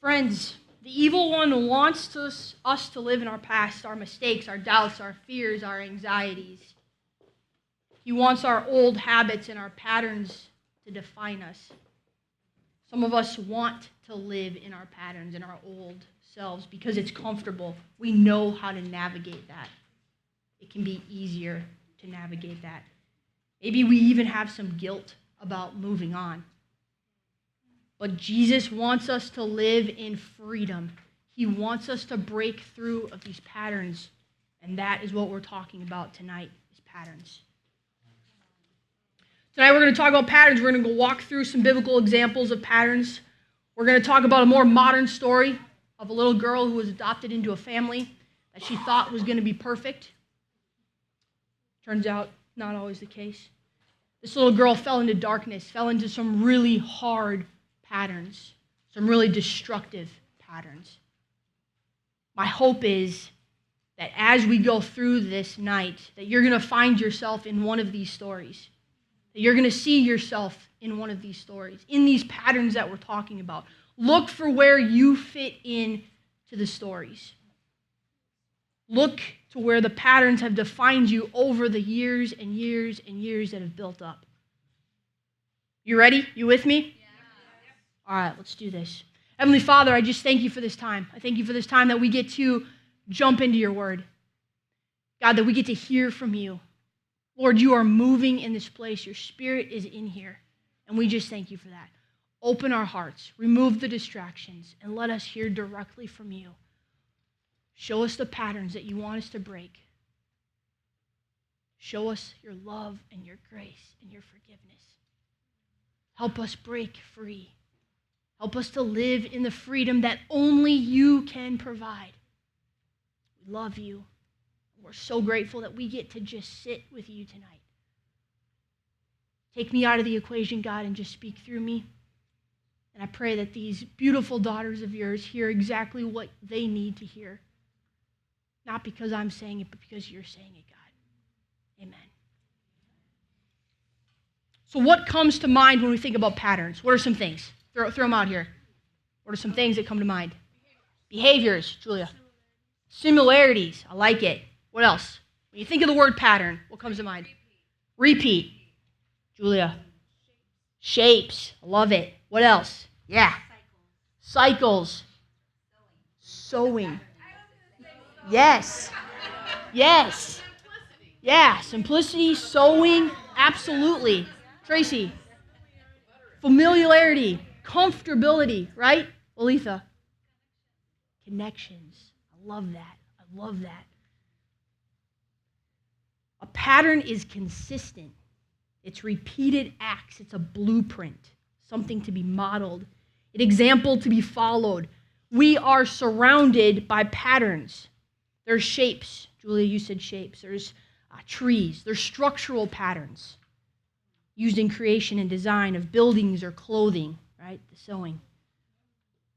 Friends, the evil one wants us to live in our past, our mistakes, our doubts, our fears, our anxieties. He wants our old habits and our patterns to define us. Some of us want to live in our patterns and our old selves because it's comfortable. We know how to navigate that. It can be easier to navigate that. Maybe we even have some guilt about moving on. But Jesus wants us to live in freedom. He wants us to break through of these patterns. And that is what we're talking about tonight, is patterns. Tonight we're going to talk about patterns. We're going to go walk through some biblical examples of patterns. We're going to talk about a more modern story of a little girl who was adopted into a family that she thought was going to be perfect. Turns out, not always the case. This little girl fell into darkness, fell into some really hard patterns, some really destructive patterns. My hope is that as we go through this night, that you're going to find yourself in one of these stories, that you're going to see yourself in one of these stories, in these patterns that we're talking about. Look for where you fit in to the stories. Look to where the patterns have defined you over the years and years and years that have built up. You ready? You with me? All right, let's do this. Heavenly Father, I just thank you for this time. I thank you for this time that we get to jump into your word. God, that we get to hear from you. Lord, you are moving in this place. Your spirit is in here. And we just thank you for that. Open our hearts, remove the distractions, and let us hear directly from you. Show us the patterns that you want us to break. Show us your love and your grace and your forgiveness. Help us break free. Help us to live in the freedom that only you can provide. We love you. We're so grateful that we get to just sit with you tonight. Take me out of the equation, God, and just speak through me. And I pray that these beautiful daughters of yours hear exactly what they need to hear. Not because I'm saying it, but because you're saying it, God. Amen. So what comes to mind when we think about patterns? What are some things? Throw them out here. What are some things that come to mind? Behaviors, Julia. Similarities, I like it. What else? When you think of the word pattern, what comes to mind? Repeat, Julia. Shapes, I love it. What else? Yeah. Cycles. Sewing. Yes. Yes. Yeah, simplicity, sewing, absolutely. Tracy. Familiarity, comfortability, right? Olitha. Connections. I love that. I love that. A pattern is consistent. It's repeated acts. It's a blueprint, something to be modeled, an example to be followed. We are surrounded by patterns. There's shapes. Julia, you said shapes. There's trees. There's structural patterns used in creation and design of buildings or clothing, right? The sewing.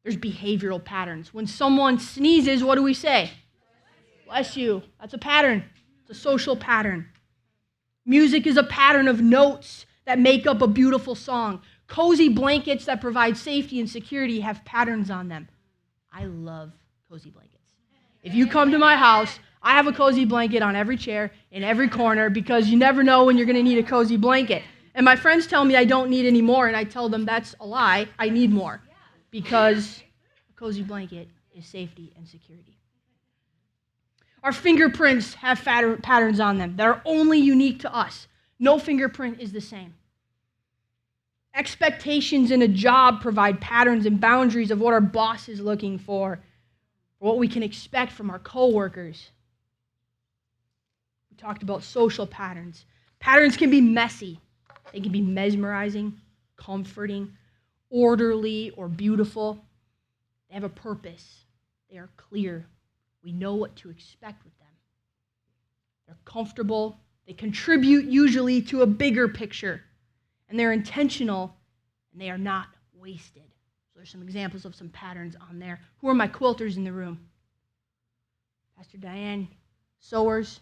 There's behavioral patterns. When someone sneezes, what do we say? Bless you. That's a pattern. It's a social pattern. Music is a pattern of notes that make up a beautiful song. Cozy blankets that provide safety and security have patterns on them. I love cozy blankets. If you come to my house, I have a cozy blanket on every chair, in every corner, because you never know when you're going to need a cozy blanket. And my friends tell me I don't need any more, and I tell them that's a lie. I need more, because a cozy blanket is safety and security. Our fingerprints have patterns on them that are only unique to us. No fingerprint is the same. Expectations in a job provide patterns and boundaries of what our boss is looking for, what we can expect from our coworkers. We talked about social patterns. Patterns can be messy. They can be mesmerizing, comforting, orderly, or beautiful. They have a purpose. They are clear. We know what to expect with them. They're comfortable. They contribute usually to a bigger picture. And they're intentional, and they are not wasted. So there's some examples of some patterns on there. Who are my quilters in the room? Pastor Diane, sewers,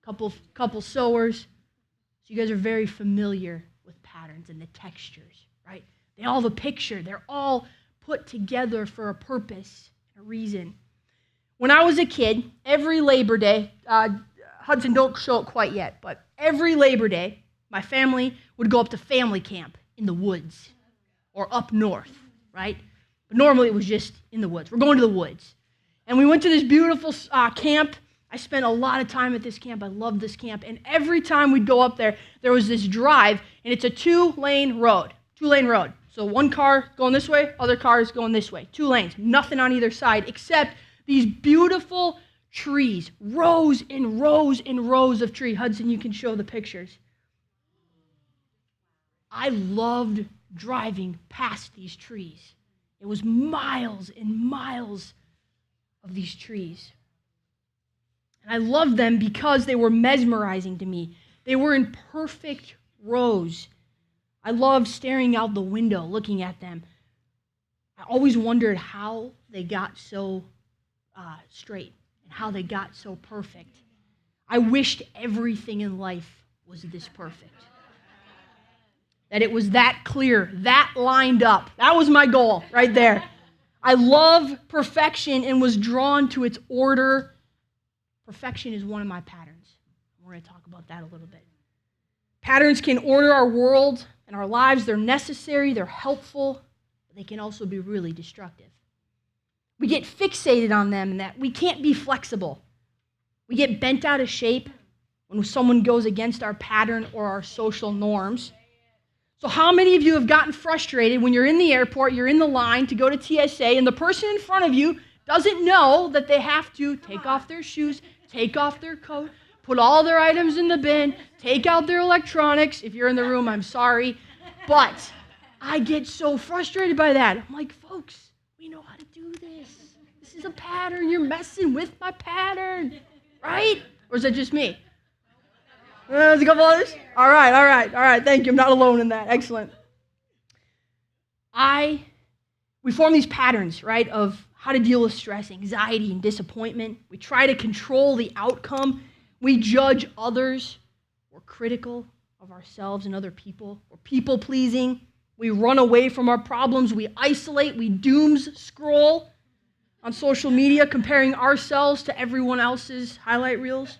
couple sewers. So you guys are very familiar with patterns and the textures, right? They all have a picture. They're all put together for a purpose, a reason. When I was a kid, every Labor Day, Hudson, don't show it quite yet, but every Labor Day, my family would go up to family camp in the woods or up north, right? But normally it was just in the woods. We're going to the woods. And we went to this beautiful camp. I spent a lot of time at this camp. I loved this camp. And every time we'd go up there, there was this drive, and it's a two-lane road. So one car going this way, other cars going this way. 2 lanes, nothing on either side except these beautiful trees, rows and rows and rows of trees. Hudson, you can show the pictures. I loved driving past these trees. It was miles and miles of these trees. And I loved them because they were mesmerizing to me. They were in perfect rows. I loved staring out the window, looking at them. I always wondered how they got so straight and how they got so perfect. I wished everything in life was this perfect. That it was that clear, that lined up. That was my goal right there. I love perfection and was drawn to its order. Perfection is one of my patterns. We're going to talk about that a little bit. Patterns can order our world and our lives. They're necessary, they're helpful, but they can also be really destructive. We get fixated on them and that we can't be flexible. We get bent out of shape when someone goes against our pattern or our social norms. So how many of you have gotten frustrated when you're in the airport, you're in the line to go to TSA, and the person in front of you doesn't know that they have to take off their shoes, take off their coat, put all their items in the bin, take out their electronics. If you're in the room, I'm sorry. But I get so frustrated by that. I'm like, folks, we know how to do this. This is a pattern. You're messing with my pattern, right? Or is that just me? There's a couple others? All right. Thank you. I'm not alone in that. Excellent. We form these patterns, right, of how to deal with stress, anxiety, and disappointment. We try to control the outcome. We judge others. We're critical of ourselves and other people. We're people-pleasing. We run away from our problems. We isolate. We dooms scroll on social media, comparing ourselves to everyone else's highlight reels.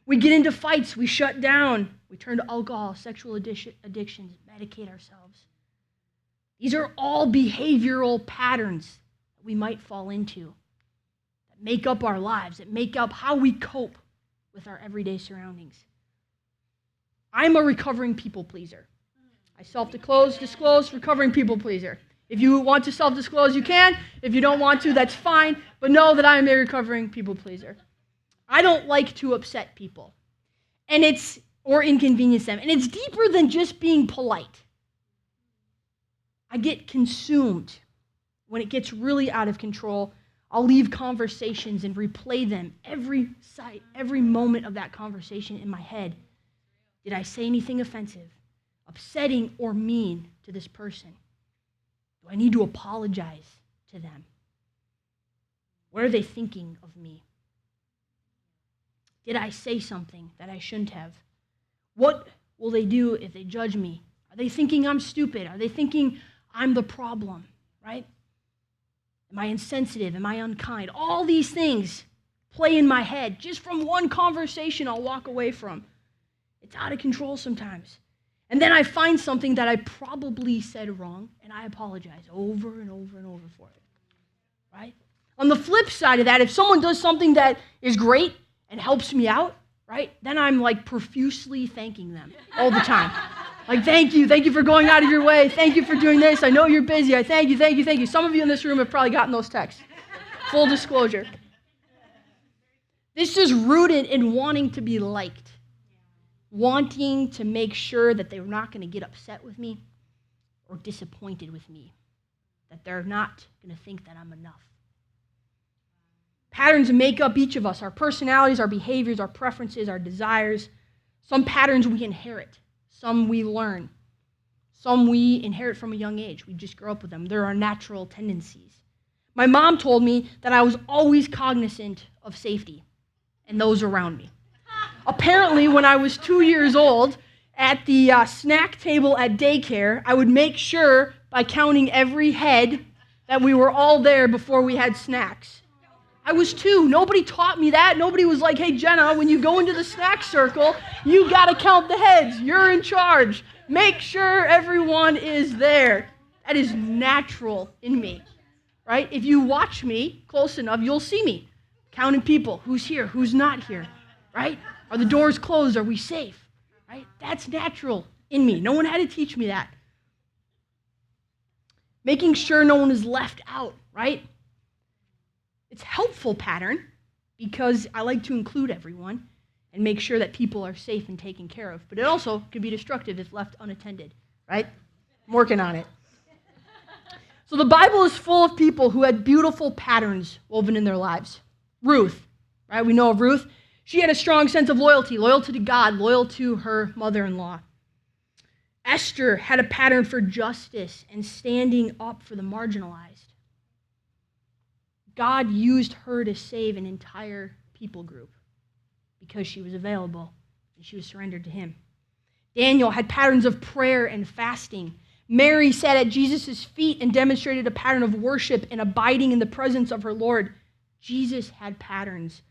We get into fights. We shut down. We turn to alcohol, sexual addictions, medicate ourselves. These are all behavioral patterns that we might fall into, that make up our lives, that make up how we cope with our everyday surroundings. I'm a recovering people pleaser. I self-disclose, recovering people pleaser. If you want to self-disclose, you can. If you don't want to, that's fine. But know that I am a recovering people pleaser. I don't like to upset people, or inconvenience them. And it's deeper than just being polite. I get consumed when it gets really out of control. I'll leave conversations and replay them every moment of that conversation in my head. Did I say anything offensive, upsetting, or mean to this person? Do I need to apologize to them? What are they thinking of me? Did I say something that I shouldn't have? What will they do if they judge me? Are they thinking I'm stupid? Are they thinking I'm the problem, right? Am I insensitive? Am I unkind? All these things play in my head just from one conversation I'll walk away from. It's out of control sometimes. And then I find something that I probably said wrong, and I apologize over and over and over for it, right? On the flip side of that, if someone does something that is great and helps me out, right, then I'm like profusely thanking them all the time. Like, thank you for going out of your way. Thank you for doing this. I know you're busy. I thank you. Some of you in this room have probably gotten those texts. Full disclosure. This is rooted in wanting to be liked, wanting to make sure that they're not going to get upset with me or disappointed with me, that they're not going to think that I'm enough. Patterns make up each of us, our personalities, our behaviors, our preferences, our desires. Some patterns we inherit. Some we learn. Some we inherit from a young age. We just grow up with them. They're our natural tendencies. My mom told me that I was always cognizant of safety and those around me. Apparently, when I was 2 years old, at the snack table at daycare, I would make sure by counting every head that we were all there before we had snacks. I was too. Nobody taught me that. Nobody was like, hey, Jenna, when you go into the snack circle, you got to count the heads. You're in charge. Make sure everyone is there. That is natural in me, right? If you watch me close enough, you'll see me counting people. Who's here? Who's not here, right? Are the doors closed? Are we safe, right? That's natural in me. No one had to teach me that. Making sure no one is left out, right? It's a helpful pattern because I like to include everyone and make sure that people are safe and taken care of. But it also can be destructive if left unattended, right? I'm working on it. So the Bible is full of people who had beautiful patterns woven in their lives. Ruth, right? We know of Ruth. She had a strong sense of loyalty to God, loyal to her mother-in-law. Esther had a pattern for justice and standing up for the marginalized. God used her to save an entire people group because she was available and she was surrendered to him. Daniel had patterns of prayer and fasting. Mary sat at Jesus' feet and demonstrated a pattern of worship and abiding in the presence of her Lord. Jesus had patterns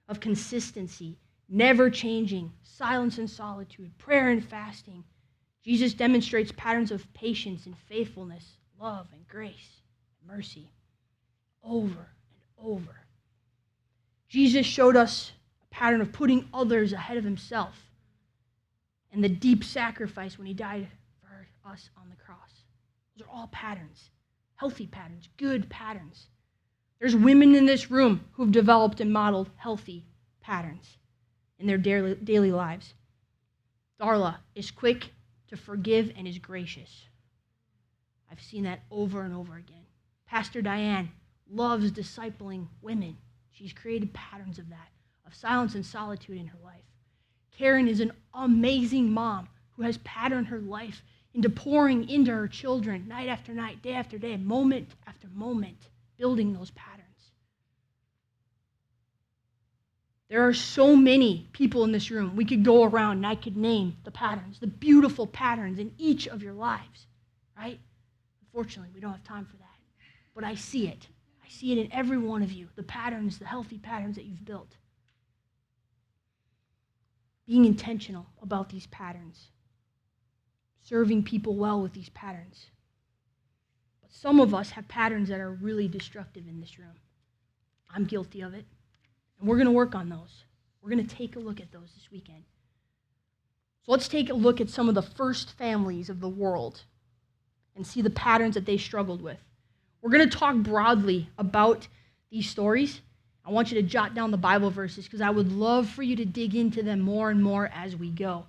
of consistency, never changing, silence and solitude, prayer and fasting. Jesus demonstrates patterns of patience and faithfulness, love and grace, and mercy, over and over. Jesus showed us a pattern of putting others ahead of himself and the deep sacrifice when he died for us on the cross. Those are all patterns, healthy patterns, good patterns. There's women in this room who've developed and modeled healthy patterns in their daily lives. Darla is quick to forgive and is gracious. I've seen that over and over again. Pastor Diane loves discipling women. She's created patterns of that, of silence and solitude in her life. Karen is an amazing mom who has patterned her life into pouring into her children night after night, day after day, moment after moment, building those patterns. There are so many people in this room. We could go around and I could name the patterns, the beautiful patterns in each of your lives, right? Unfortunately, we don't have time for that. But I see it. I see it in every one of you, the patterns, the healthy patterns that you've built. Being intentional about these patterns. Serving people well with these patterns. But some of us have patterns that are really destructive in this room. I'm guilty of it. And we're going to work on those. We're going to take a look at those this weekend. So let's take a look at some of the first families of the world and see the patterns that they struggled with. We're going to talk broadly about these stories. I want you to jot down the Bible verses because I would love for you to dig into them more and more as we go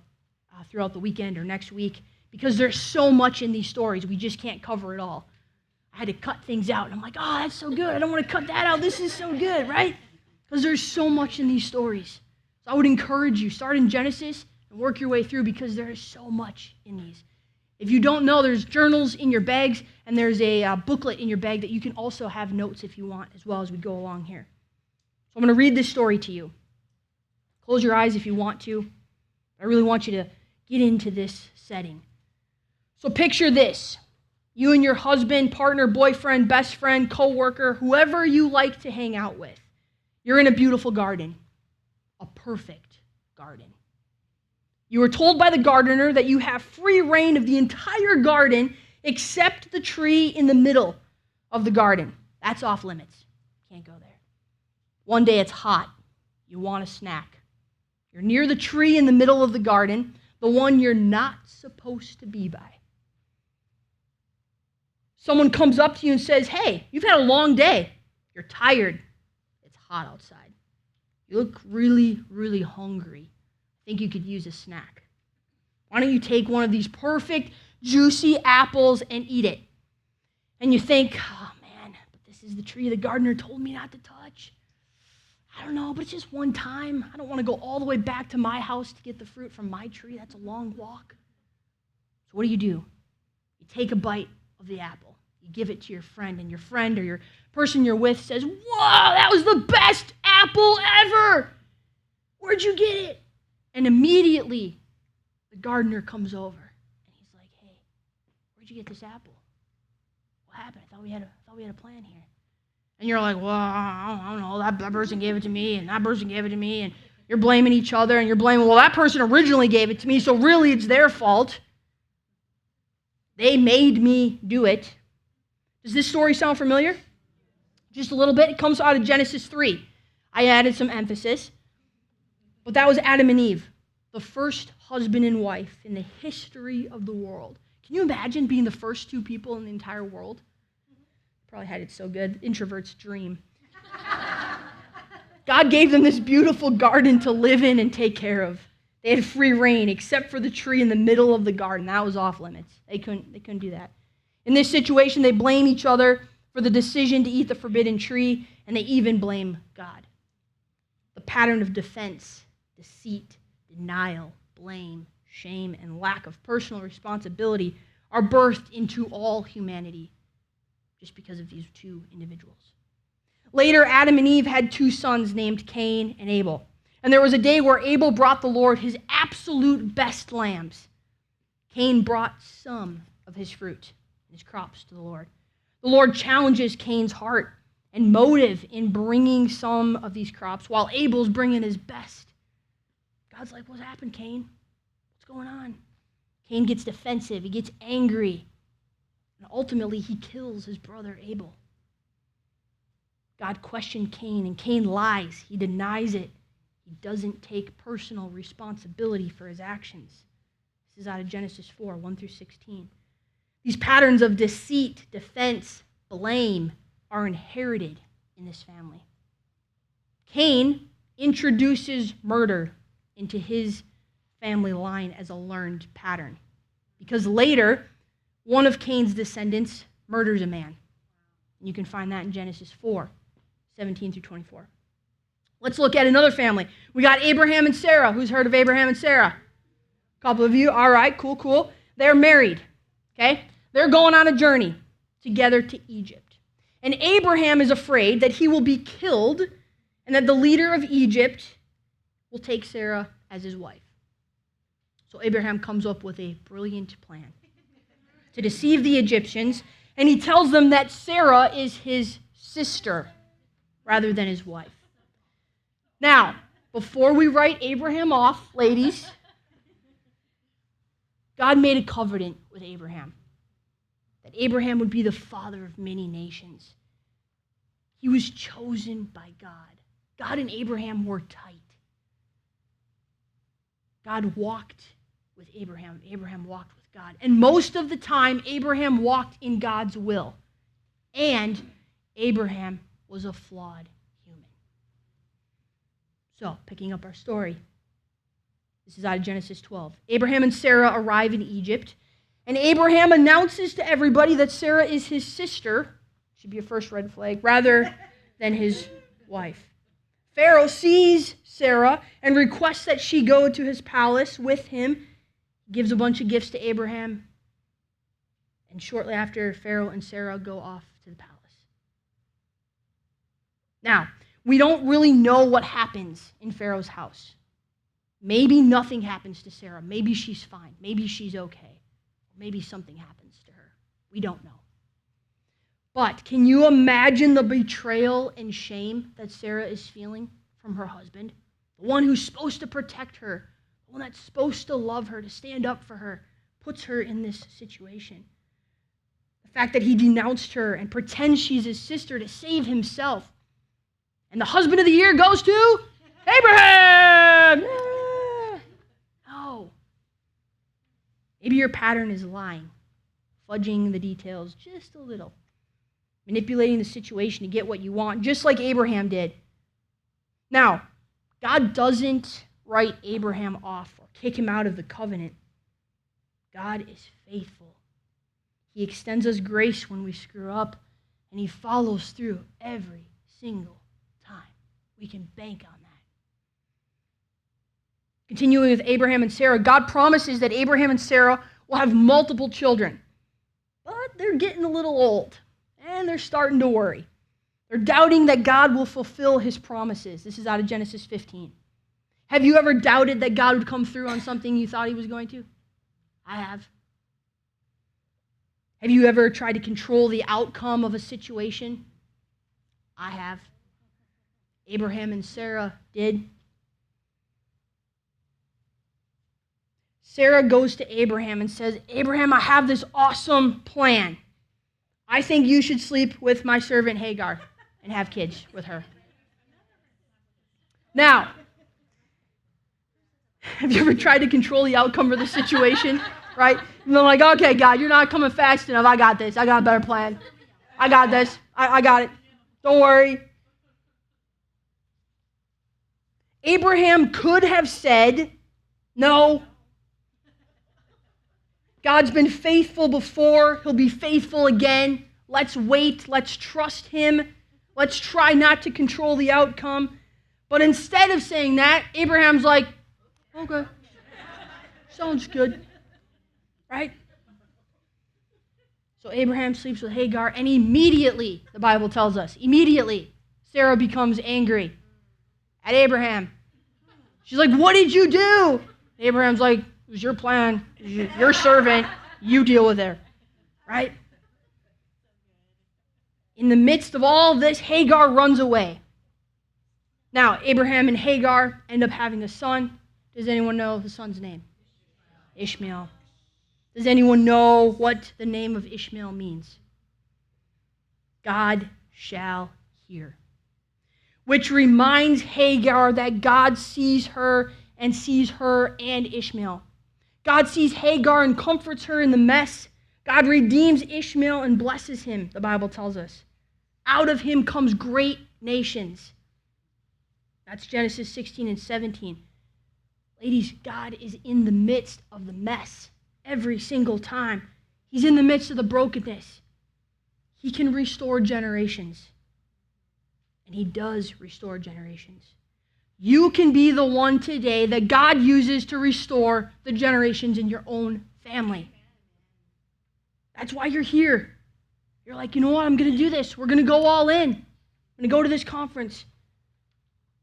throughout the weekend or next week because there's so much in these stories. We just can't cover it all. I had to cut things out, and I'm like, oh, that's so good. I don't want to cut that out. This is so good, right? Because there's so much in these stories. So I would encourage you, start in Genesis and work your way through because there is so much in these. If you don't know, there's journals in your bags, and there's a booklet in your bag that you can also have notes if you want as well as we go along here. So I'm going to read this story to you. Close your eyes if you want to. I really want you to get into this setting. So picture this. You and your husband, partner, boyfriend, best friend, coworker, whoever you like to hang out with. You're in a beautiful garden, a perfect garden. You were told by the gardener that you have free reign of the entire garden except the tree in the middle of the garden. That's off limits. Can't go there. One day it's hot. You want a snack. You're near the tree in the middle of the garden, the one you're not supposed to be by. Someone comes up to you and says, hey, you've had a long day. You're tired. It's hot outside. You look really, really hungry. I think you could use a snack. Why don't you take one of these perfect, juicy apples and eat it? And you think, oh man, but this is the tree the gardener told me not to touch. I don't know, but it's just one time. I don't want to go all the way back to my house to get the fruit from my tree. That's a long walk. So what do? You take a bite of the apple. You give it to your friend, and your friend or your person you're with says, whoa, that was the best apple ever. Where'd you get it? And immediately, the gardener comes over, and he's like, hey, where'd you get this apple? What happened? I thought we thought we had a plan here. And you're like, well, I don't know, that person gave it to me, and that person gave it to me, and you're blaming each other, and you're blaming, well, that person originally gave it to me, so really it's their fault. They made me do it. Does this story sound familiar? Just a little bit. It comes out of Genesis 3. I added some emphasis. But that was Adam and Eve, the first husband and wife in the history of the world. Can you imagine being the first two people in the entire world? Probably had it so good. Introvert's dream. God gave them this beautiful garden to live in and take care of. They had free reign, except for the tree in the middle of the garden. That was off limits. They couldn't do that. In this situation, they blame each other for the decision to eat the forbidden tree, and they even blame God. The pattern of defense, deceit, denial, blame, shame, and lack of personal responsibility are birthed into all humanity just because of these two individuals. Later, Adam and Eve had two sons named Cain and Abel. And there was a day where Abel brought the Lord his absolute best lambs. Cain brought some of his fruit, his crops, to the Lord. The Lord challenges Cain's heart and motive in bringing some of these crops while Abel's bringing his best. God's like, what's happened, Cain? What's going on? Cain gets defensive. He gets angry. And ultimately, he kills his brother Abel. God questioned Cain, and Cain lies. He denies it. He doesn't take personal responsibility for his actions. This is out of Genesis 4, 1 through 16. These patterns of deceit, defense, blame are inherited in this family. Cain introduces murder into his family line as a learned pattern, because later, one of Cain's descendants murders a man. And you can find that in Genesis 4, 17 through 24. Let's look at another family. We got Abraham and Sarah. Who's heard of Abraham and Sarah? A couple of you. All right, cool. They're married, okay? They're going on a journey together to Egypt. And Abraham is afraid that he will be killed and that the leader of Egypt will take Sarah as his wife. So Abraham comes up with a brilliant plan to deceive the Egyptians, and he tells them that Sarah is his sister rather than his wife. Now, before we write Abraham off, ladies, God made a covenant with Abraham that Abraham would be the father of many nations. He was chosen by God. God and Abraham were tight. God walked with Abraham. Abraham walked with God. And most of the time, Abraham walked in God's will. And Abraham was a flawed human. So, picking up our story. This is out of Genesis 12. Abraham and Sarah arrive in Egypt, and Abraham announces to everybody that Sarah is his sister, should be a first red flag, rather than his wife. Pharaoh sees Sarah and requests that she go to his palace with him. He gives a bunch of gifts to Abraham, and shortly after, Pharaoh and Sarah go off to the palace. Now, we don't really know what happens in Pharaoh's house. Maybe nothing happens to Sarah. Maybe she's fine. Maybe she's okay. Maybe something happens to her. We don't know. But can you imagine the betrayal and shame that Sarah is feeling from her husband? The one who's supposed to protect her, the one that's supposed to love her, to stand up for her, puts her in this situation. The fact that he denounced her and pretends she's his sister to save himself. And the husband of the year goes to Abraham! Yeah. No. Maybe your pattern is lying, fudging the details just a little, manipulating the situation to get what you want, just like Abraham did. Now, God doesn't write Abraham off or kick him out of the covenant. God is faithful. He extends us grace when we screw up, and he follows through every single time. We can bank on that. Continuing with Abraham and Sarah, God promises that Abraham and Sarah will have multiple children. But they're getting a little old, and they're starting to worry. They're doubting that God will fulfill his promises. This is out of Genesis 15. Have you ever doubted that God would come through on something you thought he was going to? I have. Have you ever tried to control the outcome of a situation? I have. Abraham and Sarah did. Sarah goes to Abraham and says, Abraham, I have this awesome plan. I think you should sleep with my servant Hagar and have kids with her. Now, have you ever tried to control the outcome of the situation? Right? And they're like, okay, God, you're not coming fast enough. I got this. I got a better plan. I got this. I got it. Don't worry. Abraham could have said, no. God's been faithful before. He'll be faithful again. Let's wait. Let's trust him. Let's try not to control the outcome. But instead of saying that, Abraham's like, okay, sounds good. Right? So Abraham sleeps with Hagar, and immediately, the Bible tells us, immediately, Sarah becomes angry at Abraham. She's like, what did you do? Abraham's like, it was your plan, your servant, you deal with her. Right? In the midst of all of this, Hagar runs away. Now, Abraham and Hagar end up having a son. Does anyone know the son's name? Ishmael. Does anyone know what the name of Ishmael means? God shall hear. Which reminds Hagar that God sees her and Ishmael. God sees Hagar and comforts her in the mess. God redeems Ishmael and blesses him, the Bible tells us. Out of him comes great nations. That's Genesis 16 and 17. Ladies, God is in the midst of the mess every single time. He's in the midst of the brokenness. He can restore generations. And he does restore generations. You can be the one today that God uses to restore the generations in your own family. That's why you're here. You're like, you know what? I'm going to do this. We're going to go all in. I'm going to go to this conference.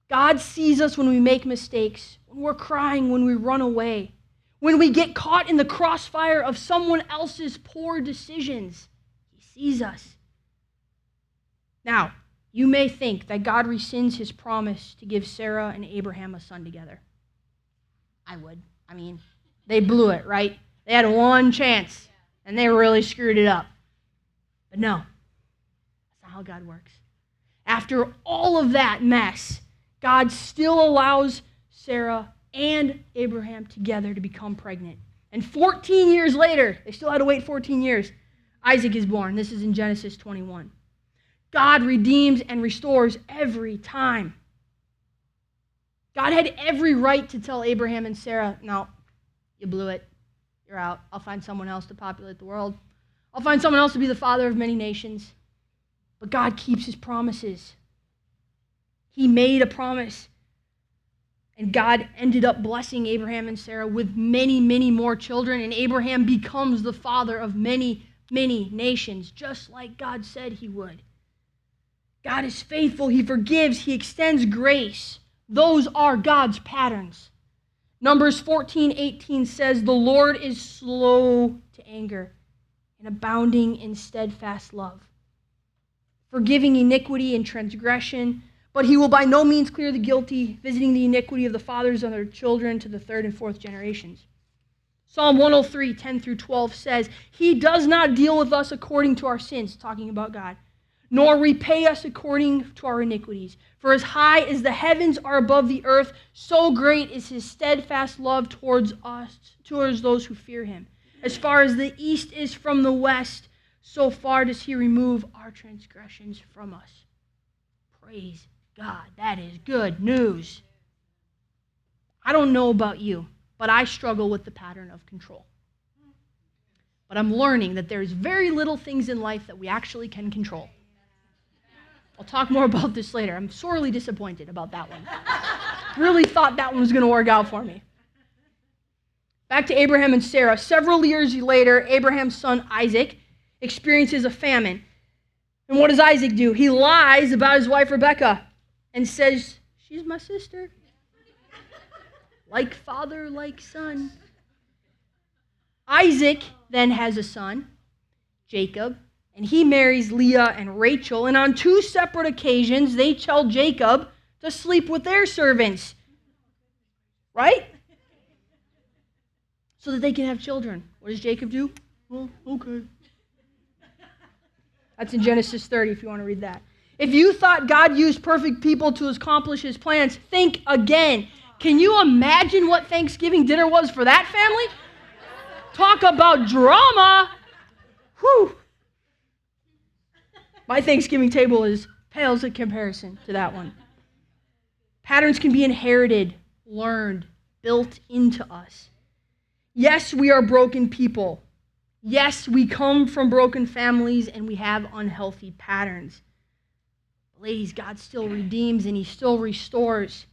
God sees us when we make mistakes, when we're crying, when we run away, when we get caught in the crossfire of someone else's poor decisions. He sees us. Now, you may think that God rescinds his promise to give Sarah and Abraham a son together. I would. I mean, they blew it, right? They had one chance, and they really screwed it up. But no, that's not how God works. After all of that mess, God still allows Sarah and Abraham together to become pregnant. And 14 years later, they still had to wait 14 years, Isaac is born. This is in Genesis 21. God redeems and restores every time. God had every right to tell Abraham and Sarah, no, you blew it. You're out. I'll find someone else to populate the world. I'll find someone else to be the father of many nations. But God keeps his promises. He made a promise. And God ended up blessing Abraham and Sarah with many, many more children. And Abraham becomes the father of many, many nations, just like God said he would. God is faithful. He forgives. He extends grace. Those are God's patterns. Numbers 14:18 says, the Lord is slow to anger and abounding in steadfast love, forgiving iniquity and transgression, but he will by no means clear the guilty, visiting the iniquity of the fathers on their children to the third and fourth generations. Psalm 103:10-12 says, he does not deal with us according to our sins, talking about God, nor repay us according to our iniquities. For as high as the heavens are above the earth, so great is his steadfast love towards us, towards those who fear him. As far as the east is from the west, so far does he remove our transgressions from us. Praise God. That is good news. I don't know about you, but I struggle with the pattern of control. But I'm learning that there's very little things in life that we actually can control. I'll talk more about this later. I'm sorely disappointed about that one. Really thought that one was going to work out for me. Back to Abraham and Sarah. Several years later, Abraham's son Isaac experiences a famine. And what does Isaac do? He lies about his wife Rebekah and says, she's my sister. Like father, like son. Isaac then has a son, Jacob, and he marries Leah and Rachel, and on 2 separate occasions, they tell Jacob to sleep with their servants. Right? So that they can have children. What does Jacob do? Well, okay. That's in Genesis 30 if you want to read that. If you thought God used perfect people to accomplish his plans, think again. Can you imagine what Thanksgiving dinner was for that family? Talk about drama. Whew. My Thanksgiving table pales in comparison to that one. Patterns can be inherited, learned, built into us. Yes, we are broken people. Yes, we come from broken families and we have unhealthy patterns. Ladies, God still redeems and he still restores,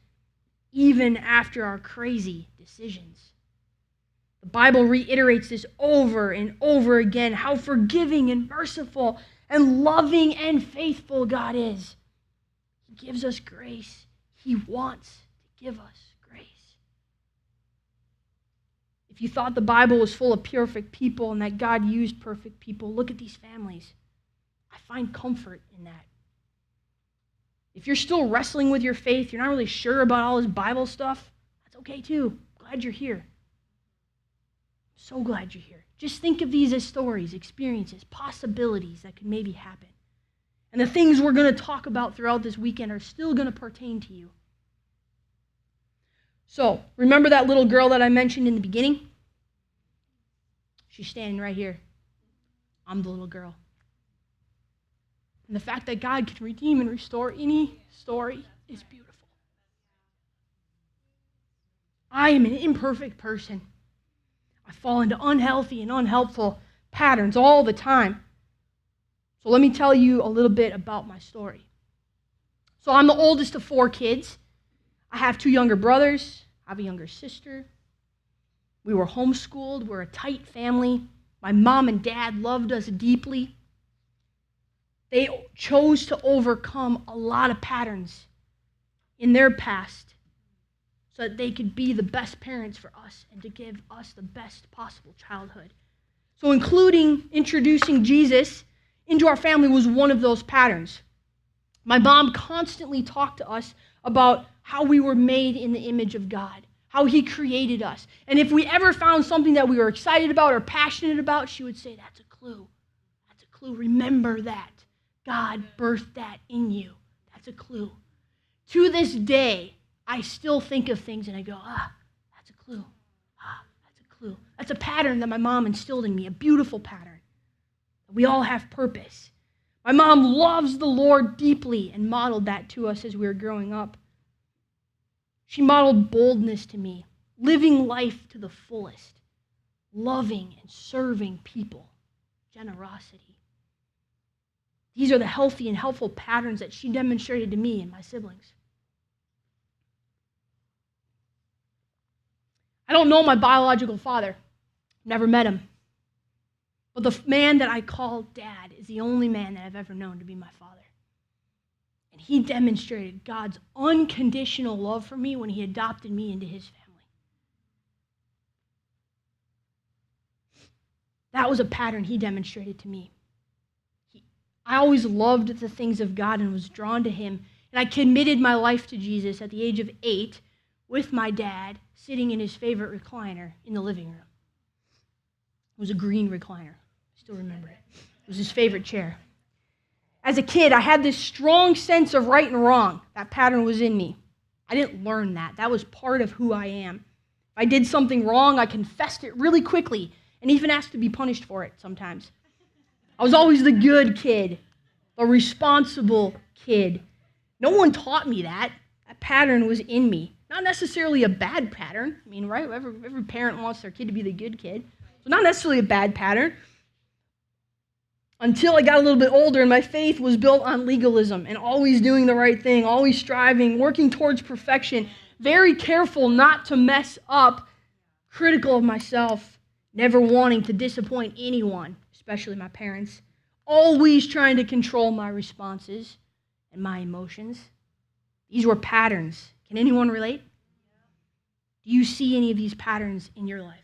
even after our crazy decisions. The Bible reiterates this over and over again, how forgiving and merciful and loving and faithful God is. He gives us grace. He wants to give us grace. If you thought the Bible was full of perfect people and that God used perfect people, look at these families. I find comfort in that. If you're still wrestling with your faith, you're not really sure about all this Bible stuff, that's okay too. Glad you're here. So glad you're here. Just think of these as stories, experiences, possibilities that could maybe happen. And the things we're going to talk about throughout this weekend are still going to pertain to you. So, remember that little girl that I mentioned in the beginning? She's standing right here. I'm the little girl. And the fact that God can redeem and restore any story is beautiful. I am an imperfect person. I fall into unhealthy and unhelpful patterns all the time. So let me tell you a little bit about my story. So I'm the oldest of 4 kids. I have 2 younger brothers. I have a younger sister. We were homeschooled. We're a tight family. My mom and dad loved us deeply. They chose to overcome a lot of patterns in their past so that they could be the best parents for us and to give us the best possible childhood. So including introducing Jesus into our family was one of those patterns. My mom constantly talked to us about how we were made in the image of God, how he created us. And if we ever found something that we were excited about or passionate about, she would say, that's a clue. That's a clue. Remember that. God birthed that in you. That's a clue. To this day, I still think of things and I go, that's a clue. That's a clue. That's a pattern that my mom instilled in me, a beautiful pattern. We all have purpose. My mom loves the Lord deeply and modeled that to us as we were growing up. She modeled boldness to me, living life to the fullest, loving and serving people, generosity. These are the healthy and helpful patterns that she demonstrated to me and my siblings. I don't know my biological father. Never met him. But the man that I call Dad is the only man that I've ever known to be my father. And he demonstrated God's unconditional love for me when he adopted me into his family. That was a pattern he demonstrated to me. I always loved the things of God and was drawn to him. And I committed my life to Jesus at the age of 8 with my dad sitting in his favorite recliner in the living room. It was a green recliner. I still remember it. It was his favorite chair. As a kid, I had this strong sense of right and wrong. That pattern was in me. I didn't learn that. That was part of who I am. If I did something wrong, I confessed it really quickly and even asked to be punished for it sometimes. I was always the good kid, the responsible kid. No one taught me that. That pattern was in me. Not necessarily a bad pattern. I mean, right? Every parent wants their kid to be the good kid. So not necessarily a bad pattern. Until I got a little bit older and my faith was built on legalism and always doing the right thing, always striving, working towards perfection, very careful not to mess up, critical of myself, never wanting to disappoint anyone, especially my parents, always trying to control my responses and my emotions. These were patterns. Can anyone relate? Do you see any of these patterns in your life?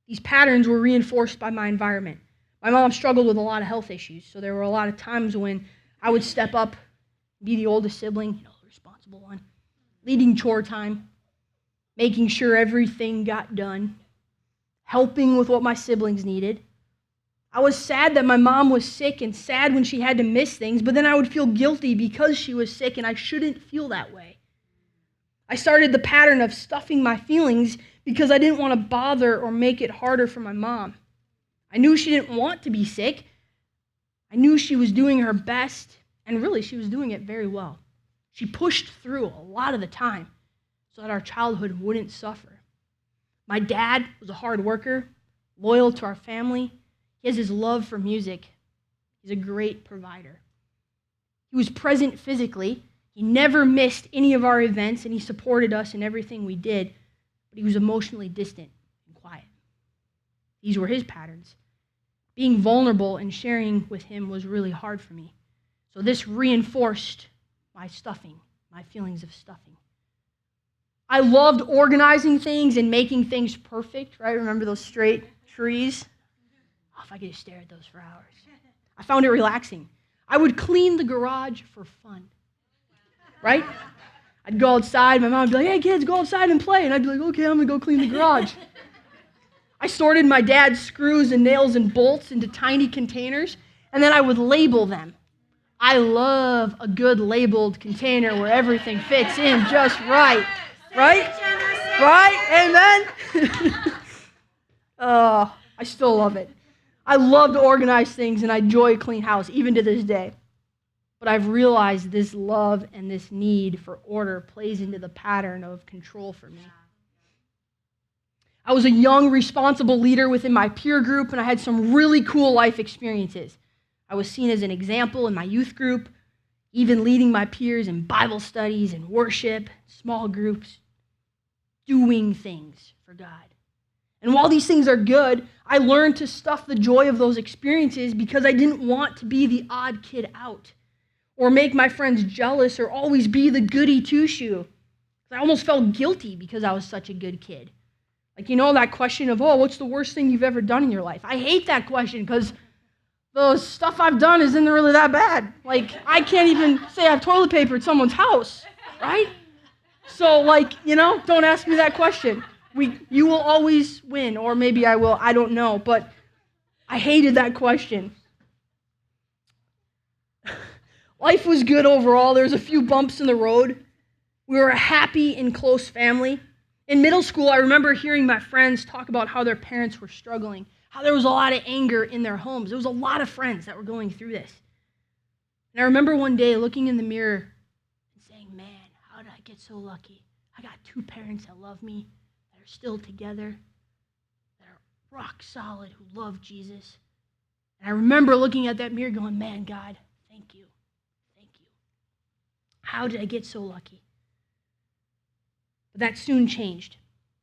These patterns were reinforced by my environment. My mom struggled with a lot of health issues, so there were a lot of times when I would step up, be the oldest sibling, the responsible one, leading chore time, making sure everything got done, helping with what my siblings needed. I was sad that my mom was sick and sad when she had to miss things, but then I would feel guilty because she was sick, and I shouldn't feel that way. I started the pattern of stuffing my feelings because I didn't want to bother or make it harder for my mom. I knew she didn't want to be sick. I knew she was doing her best, and really she was doing it very well. She pushed through a lot of the time so that our childhood wouldn't suffer. My dad was a hard worker, loyal to our family. He has his love for music. He's a great provider. He was present physically. He never missed any of our events, and he supported us in everything we did, but he was emotionally distant and quiet. These were his patterns. Being vulnerable and sharing with him was really hard for me. So this reinforced my stuffing, my feelings of stuffing. I loved organizing things and making things perfect, right? Remember those straight trees? Oh, if I could just stare at those for hours. I found it relaxing. I would clean the garage for fun, right? I'd go outside, my mom would be like, hey kids, go outside and play. And I'd be like, okay, I'm gonna go clean the garage. I sorted my dad's screws and nails and bolts into tiny containers, and then I would label them. I love a good labeled container where everything fits in just right. Right? Right? Amen? I still love it. I love to organize things, and I enjoy a clean house, even to this day. But I've realized this love and this need for order plays into the pattern of control for me. I was a young, responsible leader within my peer group, and I had some really cool life experiences. I was seen as an example in my youth group, even leading my peers in Bible studies and worship, small groups, doing things for God. And while these things are good, I learned to stuff the joy of those experiences because I didn't want to be the odd kid out or make my friends jealous or always be the goody two-shoe. I almost felt guilty because I was such a good kid. Like, that question of, what's the worst thing you've ever done in your life? I hate that question because the stuff I've done isn't really that bad. Like, I can't even say I've toilet papered someone's house, right? So, don't ask me that question. You will always win, or maybe I will, I don't know, but I hated that question. Life was good overall. There was a few bumps in the road. We were a happy and close family. In middle school, I remember hearing my friends talk about how their parents were struggling, how there was a lot of anger in their homes. There was a lot of friends that were going through this. And I remember one day looking in the mirror and saying, man, how did I get so lucky? I got two parents that love me, that are still together, that are rock solid, who love Jesus. And I remember looking at that mirror going, man, God, thank you. Thank you. How did I get so lucky? But that soon changed.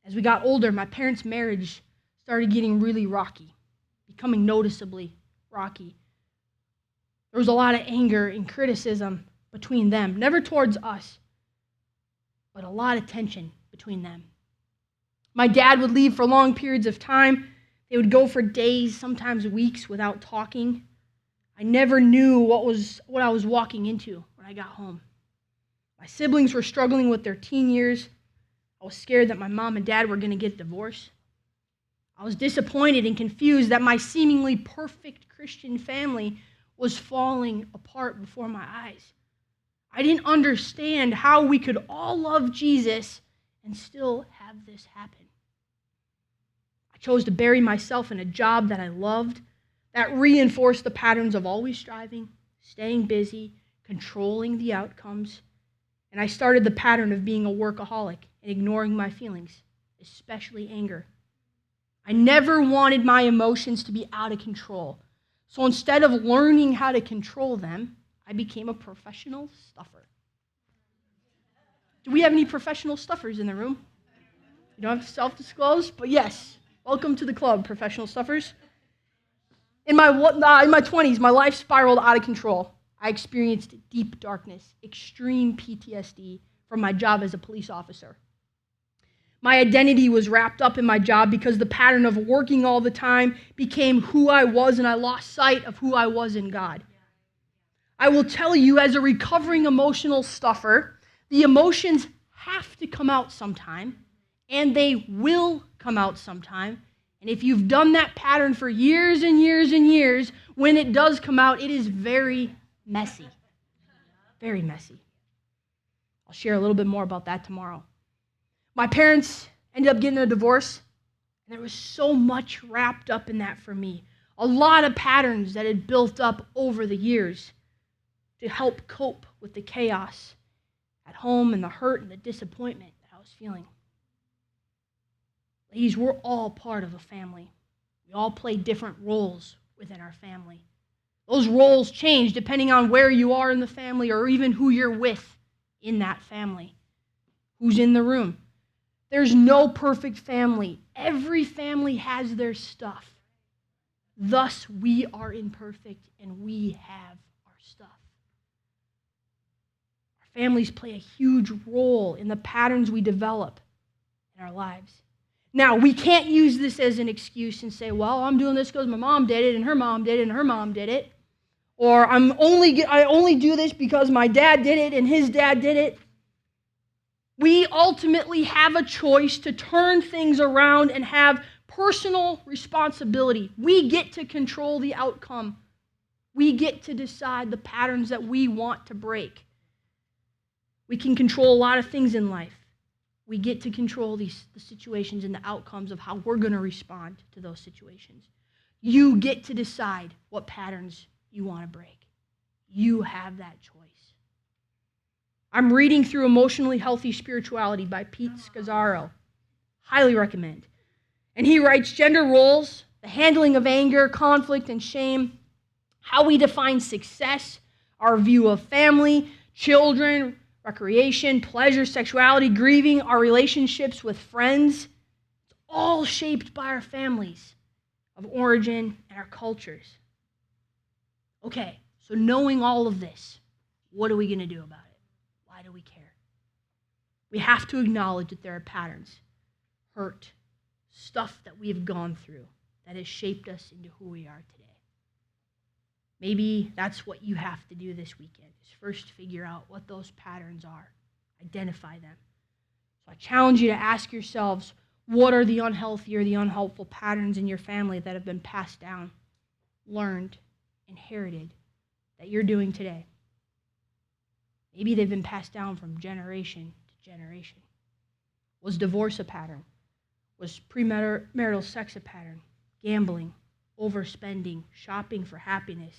As we got older, my parents' marriage started getting really rocky, becoming noticeably rocky. There was a lot of anger and criticism between them, never towards us, but a lot of tension between them. My dad would leave for long periods of time. They would go for days, sometimes weeks, without talking. I never knew what I was walking into when I got home. My siblings were struggling with their teen years. I was scared that my mom and dad were going to get divorced. I was disappointed and confused that my seemingly perfect Christian family was falling apart before my eyes. I didn't understand how we could all love Jesus and still have this happen. I chose to bury myself in a job that I loved, that reinforced the patterns of always striving, staying busy, controlling the outcomes. And I started the pattern of being a workaholic and ignoring my feelings, especially anger. I never wanted my emotions to be out of control. So instead of learning how to control them, I became a professional stuffer. Do we have any professional stuffers in the room? You don't have to self-disclose, but yes, welcome to the club, professional stuffers. In my 20s, my life spiraled out of control. I experienced deep darkness, extreme PTSD from my job as a police officer. My identity was wrapped up in my job because the pattern of working all the time became who I was, and I lost sight of who I was in God. I will tell you, as a recovering emotional stuffer, the emotions have to come out sometime, and they will come out sometime. And if you've done that pattern for years and years and years, when it does come out, it is very messy. Very messy. I'll share a little bit more about that tomorrow. My parents ended up getting a divorce, and there was so much wrapped up in that for me. A lot of patterns that had built up over the years to help cope with the chaos at home and the hurt and the disappointment that I was feeling. Ladies, we're all part of a family. We all play different roles within our family. Those roles change depending on where you are in the family or even who you're with in that family, who's in the room. There's no perfect family. Every family has their stuff. Thus, we are imperfect and we have our stuff. Our families play a huge role in the patterns we develop in our lives. Now, we can't use this as an excuse and say, well, I'm doing this because my mom did it and her mom did it and her mom did it. Or I only do this because my dad did it and his dad did it. We ultimately have a choice to turn things around and have personal responsibility. We get to control the outcome. We get to decide the patterns that we want to break. We can control a lot of things in life. We get to control the situations and the outcomes of how we're going to respond to those situations. You get to decide what patterns you want to break. You have that choice. I'm reading through Emotionally Healthy Spirituality by Pete Scazzaro. Highly recommend. And he writes, gender roles, the handling of anger, conflict, and shame, how we define success, our view of family, children, recreation, pleasure, sexuality, grieving, our relationships with friends. It's all shaped by our families of origin and our cultures. Okay, so knowing all of this, what are we going to do about it? Why do we care? We have to acknowledge that there are patterns, hurt, stuff that we have gone through that has shaped us into who we are today. Maybe that's what you have to do this weekend, is first figure out what those patterns are. Identify them. So I challenge you to ask yourselves, what are the unhealthy or the unhelpful patterns in your family that have been passed down, learned, inherited, that you're doing today? Maybe they've been passed down from generation to generation. Was divorce a pattern? Was premarital sex a pattern? Gambling, overspending, shopping for happiness,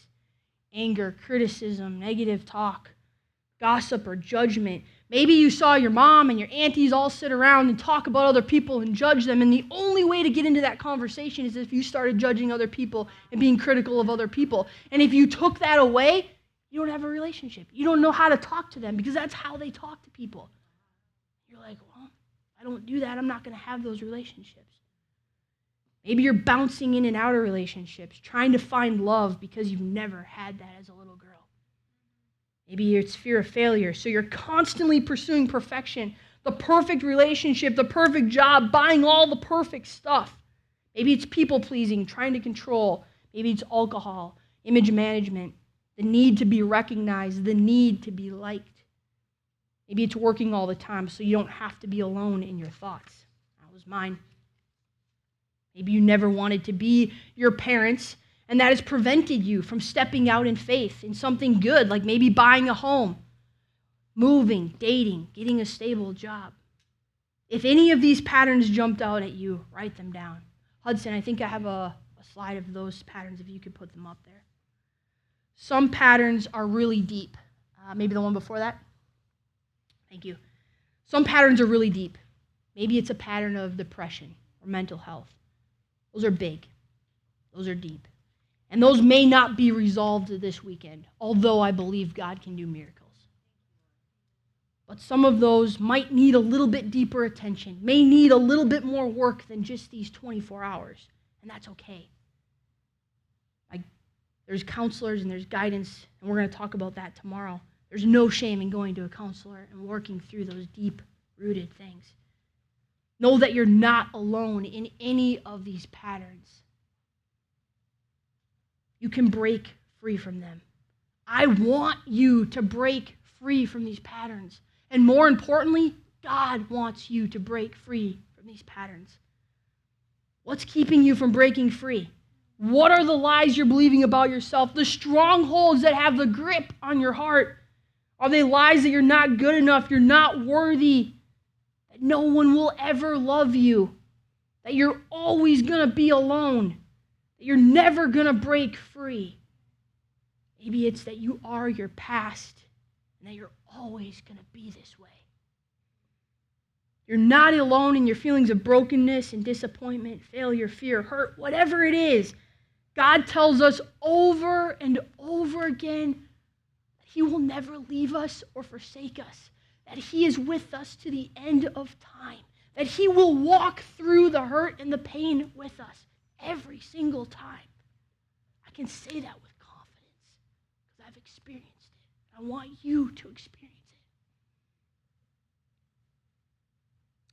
anger, criticism, negative talk, gossip, or judgment. Maybe you saw your mom and your aunties all sit around and talk about other people and judge them, and the only way to get into that conversation is if you started judging other people and being critical of other people. And if you took that away, you don't have a relationship. You don't know how to talk to them because that's how they talk to people. You're like, well, I don't do that. I'm not going to have those relationships. Maybe you're bouncing in and out of relationships, trying to find love because you've never had that as a little girl. Maybe it's fear of failure, so you're constantly pursuing perfection, the perfect relationship, the perfect job, buying all the perfect stuff. Maybe it's people-pleasing, trying to control. Maybe it's alcohol, image management, the need to be recognized, the need to be liked. Maybe it's working all the time so you don't have to be alone in your thoughts. That was mine. Maybe you never wanted to be your parents, and that has prevented you from stepping out in faith in something good, like maybe buying a home, moving, dating, getting a stable job. If any of these patterns jumped out at you, write them down. Hudson, I think I have a slide of those patterns, if you could put them up there. Some patterns are really deep. Maybe the one before that? Thank you. Some patterns are really deep. Maybe it's a pattern of depression or mental health. Those are big. Those are deep. And those may not be resolved this weekend, although I believe God can do miracles. But some of those might need a little bit deeper attention, may need a little bit more work than just these 24 hours, and that's okay. There's counselors and there's guidance, and we're going to talk about that tomorrow. There's no shame in going to a counselor and working through those deep-rooted things. Know that you're not alone in any of these patterns. You can break free from them. I want you to break free from these patterns. And more importantly, God wants you to break free from these patterns. What's keeping you from breaking free? What are the lies you're believing about yourself? The strongholds that have the grip on your heart. Are they lies that you're not good enough, you're not worthy, that no one will ever love you, that you're always going to be alone, that you're never going to break free? Maybe it's that you are your past and that you're always going to be this way. You're not alone in your feelings of brokenness and disappointment, failure, fear, hurt, whatever it is. God tells us over and over again that He will never leave us or forsake us, that He is with us to the end of time, that He will walk through the hurt and the pain with us every single time. I can say that with confidence because I've experienced it. I want you to experience it.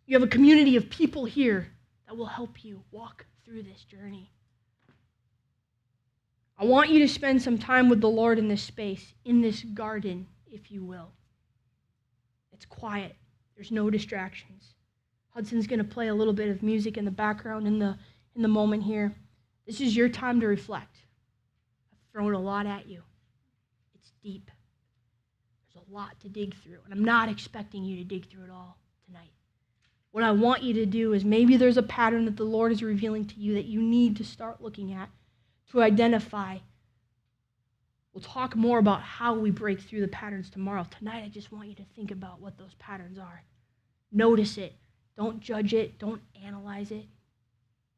You have a community of people here that will help you walk through this journey. I want you to spend some time with the Lord in this space, in this garden, if you will. It's quiet. There's no distractions. Hudson's going to play a little bit of music in the background in the moment here. This is your time to reflect. I've thrown a lot at you. It's deep. There's a lot to dig through, and I'm not expecting you to dig through it all tonight. What I want you to do is maybe there's a pattern that the Lord is revealing to you that you need to start looking at, to identify. We'll talk more about how we break through the patterns tomorrow. Tonight, I just want you to think about what those patterns are. Notice it. Don't judge it. Don't analyze it.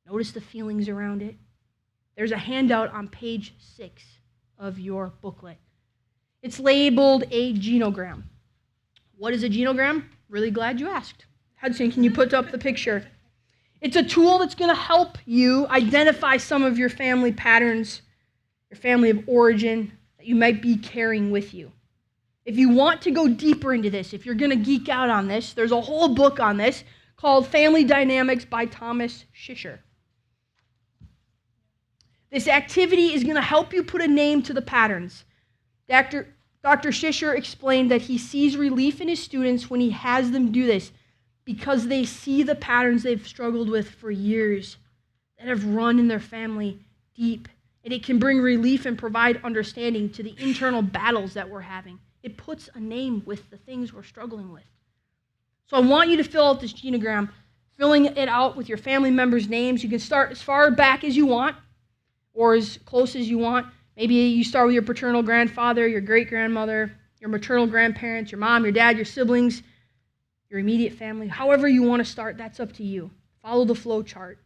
Notice the feelings around it. There's a handout on page 6 of your booklet. It's labeled a genogram. What is a genogram? Really glad you asked. Hudson, can you put up the picture? It's a tool that's going to help you identify some of your family patterns, your family of origin that you might be carrying with you. If you want to go deeper into this, if you're going to geek out on this, there's a whole book on this called Family Dynamics by Thomas Schisher. This activity is going to help you put a name to the patterns. Dr. Schisher explained that he sees relief in his students when he has them do this, because they see the patterns they've struggled with for years that have run in their family deep. And it can bring relief and provide understanding to the internal battles that we're having. It puts a name with the things we're struggling with. So I want you to fill out this genogram, filling it out with your family members' names. You can start as far back as you want or as close as you want. Maybe you start with your paternal grandfather, your great-grandmother, your maternal grandparents, your mom, your dad, your siblings, your immediate family. However you want to start, that's up to you. Follow the flow chart.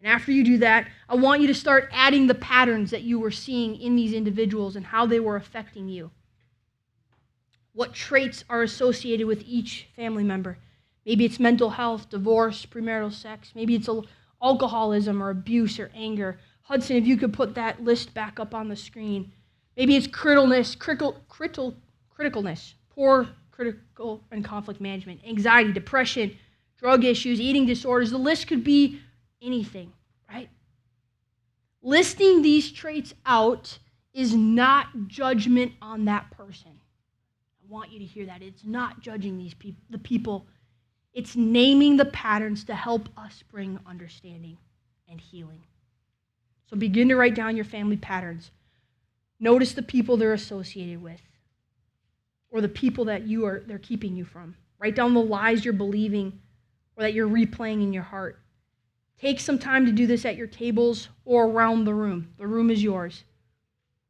And after you do that, I want you to start adding the patterns that you were seeing in these individuals and how they were affecting you. What traits are associated with each family member? Maybe it's mental health, divorce, premarital sex. Maybe it's alcoholism or abuse or anger. Hudson, if you could put that list back up on the screen. Maybe it's criticalness, poor critical and conflict management, anxiety, depression, drug issues, eating disorders. The list could be anything, right? Listing these traits out is not judgment on that person. I want you to hear that. It's not judging the people. It's naming the patterns to help us bring understanding and healing. So begin to write down your family patterns. Notice the people they're associated with, or the people that they're keeping you from. Write down the lies you're believing or that you're replaying in your heart. Take some time to do this at your tables or around the room. The room is yours.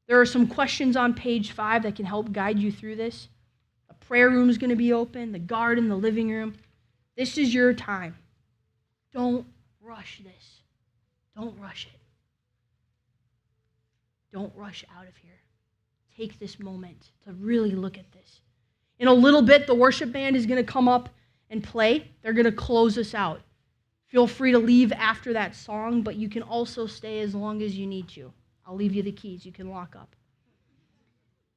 There are some questions on page 5 that can help guide you through this. The prayer room is going to be open, the garden, the living room. This is your time. Don't rush this. Don't rush it. Don't rush out of here. Take this moment to really look at this. In a little bit, the worship band is going to come up and play. They're going to close us out. Feel free to leave after that song, but you can also stay as long as you need to. I'll leave you the keys. You can lock up.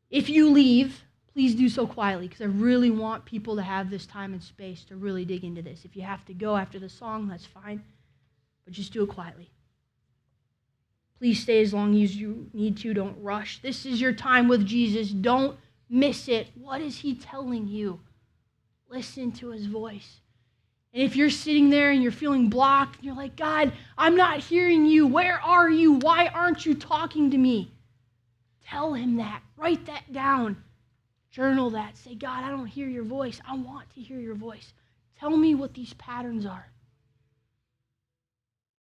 If you leave, please do so quietly, because I really want people to have this time and space to really dig into this. If you have to go after the song, that's fine, but just do it quietly. Please stay as long as you need to. Don't rush. This is your time with Jesus. Don't miss it. What is he telling you? Listen to his voice. And if you're sitting there and you're feeling blocked, and you're like, God, I'm not hearing you. Where are you? Why aren't you talking to me? Tell him that. Write that down. Journal that. Say, God, I don't hear your voice. I want to hear your voice. Tell me what these patterns are.